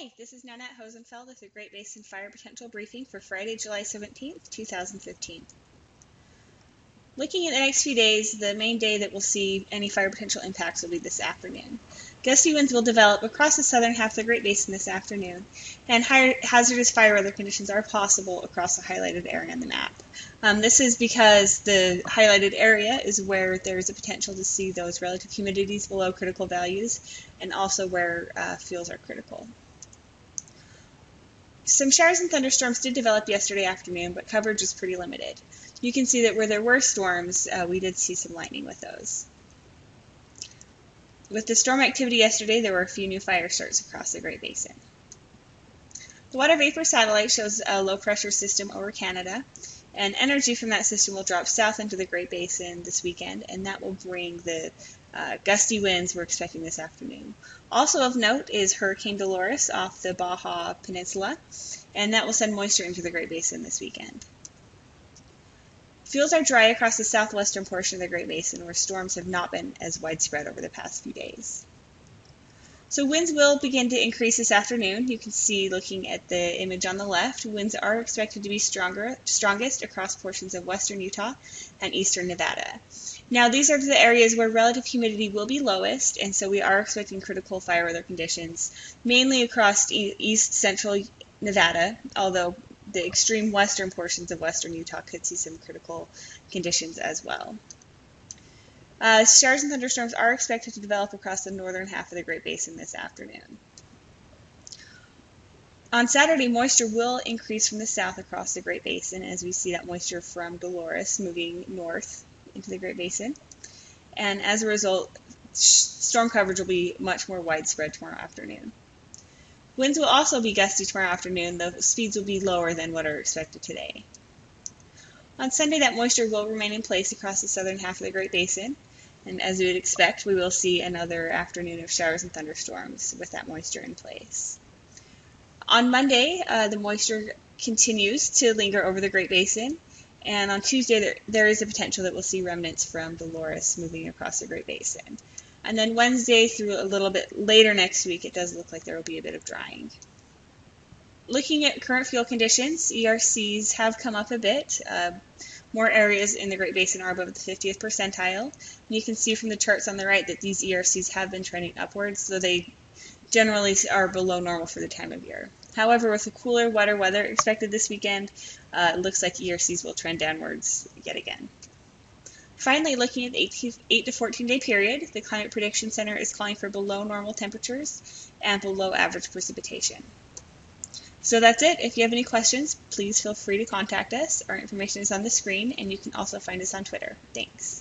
Hi, this is Nanette Hosenfeld with the Great Basin Fire Potential Briefing for Friday, July 17th, 2015. Looking at the next few days, the main day that we'll see any fire potential impacts will be this afternoon. Gusty winds will develop across the southern half of the Great Basin this afternoon, and hazardous fire weather conditions are possible across the highlighted area on the map. This is because the highlighted area is where there's a potential to see those relative humidities below critical values, and also where fuels are critical. Some showers and thunderstorms did develop yesterday afternoon, but coverage is pretty limited. You can see that where there were storms, we did see some lightning with those. With the storm activity yesterday, there were a few new fire starts across the Great Basin. The water vapor satellite shows a low-pressure system over Canada, and energy from that system will drop south into the Great Basin this weekend, and that will bring the gusty winds we're expecting this afternoon. Also of note is Hurricane Dolores off the Baja Peninsula, and that will send moisture into the Great Basin this weekend. Fuels are dry across the southwestern portion of the Great Basin, where storms have not been as widespread over the past few days. So winds will begin to increase this afternoon. You can see, looking at the image on the left, winds are expected to be strongest across portions of western Utah and eastern Nevada. Now, these are the areas where relative humidity will be lowest, and so we are expecting critical fire weather conditions, mainly across east central Nevada, although the extreme western portions of western Utah could see some critical conditions as well. Showers and thunderstorms are expected to develop across the northern half of the Great Basin this afternoon. On Saturday, moisture will increase from the south across the Great Basin as we see that moisture from Dolores moving north into the Great Basin. And as a result, storm coverage will be much more widespread tomorrow afternoon. Winds will also be gusty tomorrow afternoon, though speeds will be lower than what are expected today. On Sunday, that moisture will remain in place across the southern half of the Great Basin, and as we would expect, we will see another afternoon of showers and thunderstorms with that moisture in place. On Monday, the moisture continues to linger over the Great Basin, and on Tuesday, there is a potential that we'll see remnants from Dolores moving across the Great Basin. And then Wednesday through a little bit later next week, it does look like there will be a bit of drying. Looking at current fuel conditions, ERCs have come up a bit. More areas in the Great Basin are above the 50th percentile. And you can see from the charts on the right that these ERCs have been trending upwards, though they generally are below normal for the time of year. However, with the cooler, wetter weather expected this weekend, it looks like ERCs will trend downwards yet again. Finally, looking at the 8 to 14 day period, the Climate Prediction Center is calling for below normal temperatures and below average precipitation. So that's it. If you have any questions, please feel free to contact us. Our information is on the screen, and you can also find us on Twitter. Thanks.